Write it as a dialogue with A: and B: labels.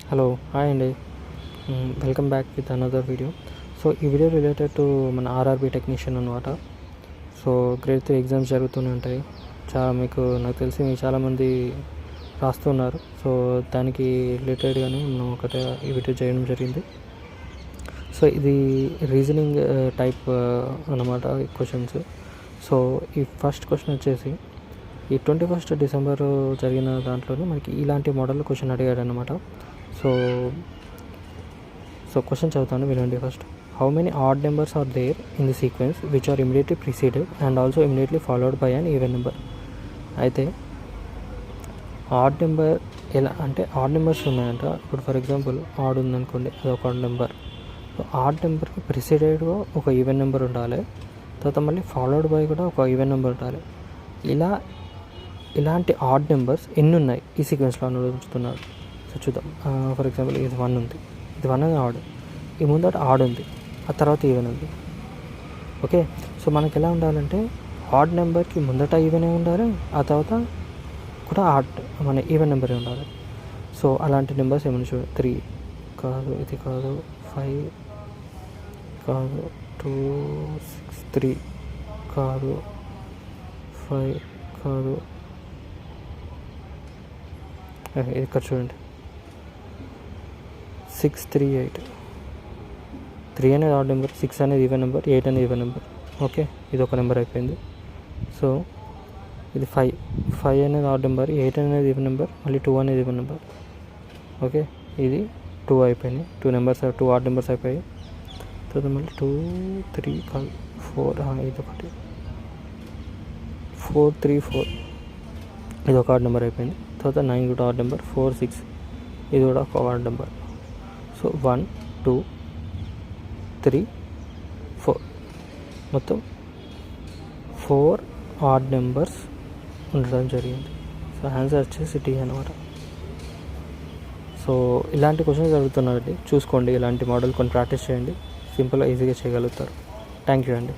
A: Hello hi అండి. Welcome back with another video. So ఈ video related to మన RRB technician అనమాట. So grade 3 exams జరుగుతూనే ఉంటాయి. నాకు తెలిసి మీరు చాలామంది రాస్తున్నారు. సో దానికి రిలేటెడ్గానే మనం ఒకటి ఈ వీడియో చేయడం జరిగింది. సో ఇది రీజనింగ్ టైప్ అన్నమాట క్వశ్చన్స్. సో ఈ ఫస్ట్ క్వశ్చన్ వచ్చేసి ఈ 21st డిసెంబర్ జరిగిన దాంట్లోనే మనకి ఇలాంటి మోడల్లో క్వశ్చన్ అడిగాడు అనమాట. సో క్వశ్చన్ చదువుతాను, వినండి first. How many odd numbers are there in the sequence which are immediately preceded and also immediately followed by an even number. అయితే ఆడ్ నెంబర్ ఎలా అంటే ఆడ్ నెంబర్స్ ఉన్నాయంట. ఇప్పుడు ఫర్ ఎగ్జాంపుల్ ఆడ్ ఉందనుకోండి, అది ఒక ఆడ్ నెంబర్. సో ఆడ్ నెంబర్కి ప్రిసీడెడ్గా ఒక ఈవెన్ నెంబర్ ఉండాలి, తర్వాత మళ్ళీ ఫాలోడ్ బై కూడా ఒక ఈవెన్ నెంబర్ ఉండాలి. ఇలాంటి ఆడ్ నెంబర్స్ ఎన్ని ఉన్నాయి ఈ సీక్వెన్స్లో అని ఉంచుతున్నాడు. సో చూద్దాం. ఫర్ ఎగ్జాంపుల్ ఇది 1 ఉంది, ఇది 1 అనేది ఆడ్, ఈ ముందట ఆడ్ ఉంది, ఆ తర్వాత ఈవెన్ ఉంది. ఓకే, సో మనకి ఎలా ఉండాలంటే ఆడ్ నెంబర్కి ముందట ఈవెనే ఉండాలి, ఆ తర్వాత కూడా మన ఈవెన్ నెంబరే ఉండాలి. సో అలాంటి నెంబర్స్ ఏమైనా చూడండి. 3 కాదు, ఇది కాదు, 5 కాదు, 2 6 3 కాదు, 5 కాదు, ఇది ఇక్కడ చూడండి 6 3 8. 3 అనేది ఆడ్ నెంబర్, 6 అనేది ఈవెన్ నెంబర్, 8 అనేది ఈవెన్ నెంబర్. ఓకే, ఇది ఒక నెంబర్ అయిపోయింది. సో ఇది 5 అనేది ఆడ్ నెంబర్, 8 అనేది ఈవెన్ నెంబర్, మళ్ళీ 2 అనేది ఈవెన్ నెంబర్. ఓకే, ఇది 2 అయిపోయినాయి, 2 ఆడ్ నెంబర్స్ అయిపోయాయి. తర్వాత మళ్ళీ 2 3 కాదు 4, ఇది ఒకటి 4 3 4, ఇది ఒక ఆడ్ నెంబర్ అయిపోయింది. తర్వాత 9 కూడా ఆడ్ నెంబర్, 4 6, ఇది కూడా ఒక ఆడ్ నెంబర్. సో 1 2 3 4, మొత్తం 4 ఆడ్ నెంబర్స్ ఉండడం జరిగింది. సో ఆన్సర్ వచ్చేసి డి అనమాట. సో ఇలాంటి క్వశ్చన్స్ జరుగుతున్నారండి, చూసుకోండి. ఇలాంటి మోడల్ కొన్ని ప్రాక్టీస్ చేయండి, సింపుల్గా ఈజీగా చేయగలుగుతారు. థ్యాంక్ యూ అండి.